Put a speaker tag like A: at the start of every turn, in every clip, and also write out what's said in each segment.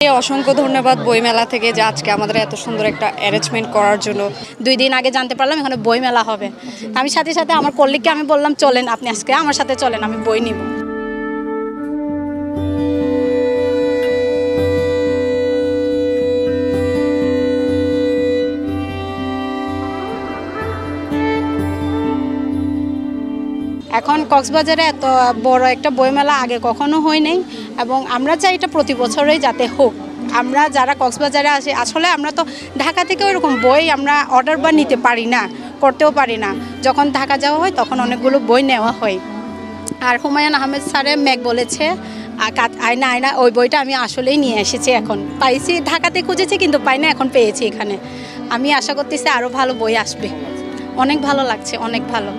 A: অসংখ্য ধন্যবাদ বইমেলা থেকে যে আজকে আমাদের এত সুন্দর একটা অ্যারেঞ্জমেন্ট করার জন্য। 2 দিন আগে জানতে পারলাম এখানে বইমেলা হবে। আমি সাথে সাথে আমার কলিগকে আমি বললাম চলেন আপনি আজকে আমার সাথে চলেন, আমি বই নিব। এখন কক্সবাজারে এত বড় একটা বইমেলা আগে কখনো হয় নাই এবং আমরা চাই এটা প্রতি বছরই যাতে হোক। আমরা যারা কক্সবাজারে আসি আসলে আমরা তো ঢাকা থেকে ওইরকম বই আমরা অর্ডার বা নিতে পারি না, করতেও পারি না। যখন ঢাকা যাওয়া হয় তখন অনেকগুলো বই নেওয়া হয়। আর হুমায়ুন আহমেদ স্যারে মেঘ বলেছে আয়না আয়না, ওই বইটা আমি আসলেই নিয়ে এসেছি, এখন পাইছি। ঢাকাতে খুঁজেছি কিন্তু পাই না, এখন পেয়েছি এখানে। আমি আশা করতেছি আরও ভালো বই আসবে। অনেক ভালো লাগছে, অনেক ভালো।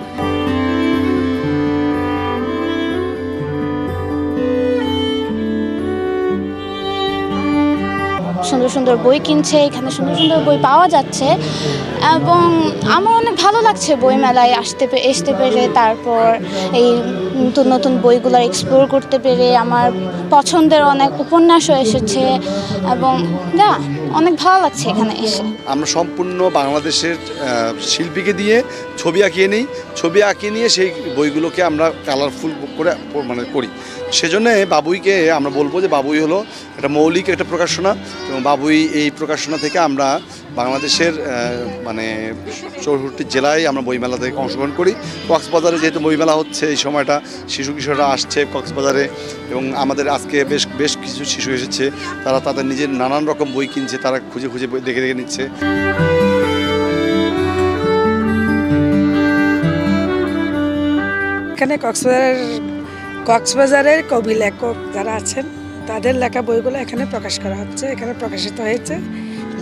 B: সুন্দর সুন্দর বই কিনছে, এখানে সুন্দর সুন্দর বই পাওয়া যাচ্ছে এবং আমার অনেক ভালো লাগছে বই মেলায় আসতে পেরে। তারপর এই নতুন নতুন বইগুলো এক্সপ্লোর করতে পেরে আমার পছন্দের অনেক উপন্যাসও এসেছে এবং না অনেক ভালো লাগছে এখানে এসে।
C: আমরা সম্পূর্ণ বাংলাদেশের শিল্পীকে দিয়ে ছবি আঁকিয়ে নিই, ছবি আঁকিয়ে নিয়ে সেই বইগুলোকে আমরা কালারফুল করে করি। সেজন্য বাবুইকে আমরা বলবো যে বাবুই হলো একটা মৌলিক একটা প্রকাশনা এবং বাবুই এই প্রকাশনা থেকে আমরা বাংলাদেশের 64 জেলায় আমরা বইমেলা থেকে অংশগ্রহণ করি। কক্সবাজারে যেহেতু বইমেলা হচ্ছে এই সময়টা শিশু কিশোররা আসছে কক্সবাজারে এবং আমাদের আজকে বেশ কিছু শিশু এসেছে, তারা তাদের নিজের নানান রকম বই কিনছে, তারা খুঁজে খুঁজে বই দেখে নিচ্ছে।
D: এখানে কক্সবাজারের কবি লেখক যারা আছেন তাদের লেখা বইগুলো এখানে প্রকাশ করা হচ্ছে, এখানে প্রকাশিত হয়েছে।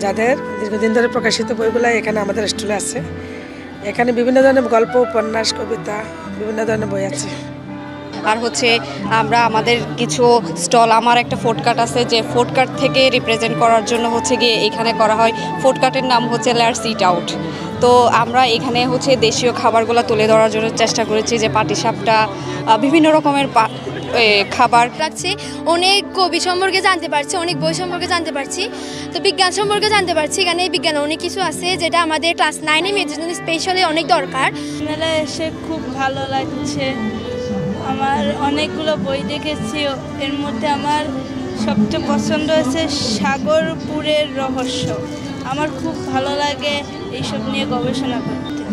D: যাদের দীর্ঘদিন ধরে প্রকাশিত বইগুলো এখানে আমাদের স্টলে আছে। এখানে বিভিন্ন ধরনের গল্প, উপন্যাস, কবিতা, বিভিন্ন ধরনের বই আছে।
A: আর আমরা আমাদের কিছু স্টল, আমার একটা ফুডকার্ট আছে যে ফুডকার্ট থেকে রিপ্রেজেন্ট করার জন্য গিয়ে এখানে করা হয়। ফুডকার্টের নাম লেটস ইট আউট। তো আমরা এখানে দেশীয় খাবারগুলো তুলে ধরার জন্য চেষ্টা করেছি, যে পাটিসাপটা, বিভিন্ন রকমের খাবার
E: রাখছি। অনেক কবি সম্পর্কে জানতে পারছি, অনেক বই সম্পর্কে জানতে পারছি, তো বিজ্ঞান সম্পর্কে জানতে পারছি। এখানে বিজ্ঞান অনেক কিছু আছে যেটা আমাদের ক্লাস 9-এ মেয়েদের জন্য স্পেশালি অনেক দরকার।
F: মেলায় এসে খুব ভালো লাগছে। আমার অনেকগুলো বই দেখেছি, এর মধ্যে আমার সবচেয়ে পছন্দ হয়েছে সাগরপুরের রহস্য। আমার খুব ভালো লাগে এইসব নিয়ে গবেষণা করতে।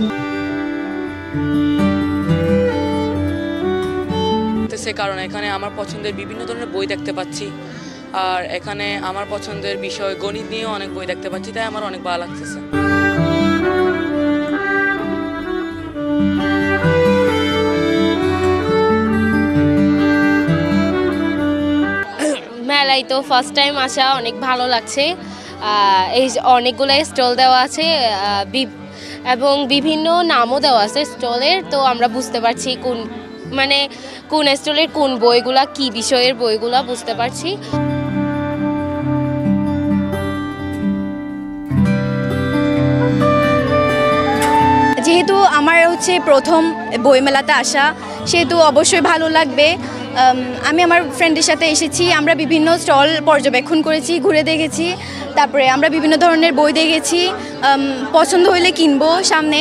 G: কারণ এখানে আমার পছন্দের বিভিন্ন ধরনের বই দেখতে পাচ্ছি, আর এখানে আমার পছন্দের বিষয় গণিত নিয়েও অনেক বই দেখতে পাচ্ছি, তাই আমার অনেক ভালো লাগতেছে।
B: মেলায় তো ফার্স্ট টাইম আসা, অনেক ভালো লাগছে। এই অনেকগুলো স্টল দেওয়া আছে এবং বিভিন্ন নামও দেওয়া আছে স্টলের, তো আমরা বুঝতে পারছি কোন স্টলের কোন বইগুলা, কি বিষয়ের বইগুলা বুঝতে পারছি।
E: যেহেতু আমার প্রথম বইমেলাতে আসা, সেহেতু অবশ্যই ভালো লাগবে। আমি আমার ফ্রেন্ডের সাথে এসেছি, আমরা বিভিন্ন স্টল পর্যবেক্ষণ করেছি, ঘুরে দেখেছি, তারপরে আমরা বিভিন্ন ধরনের বই দেখেছি। পছন্দ হলে কিনবো সামনে।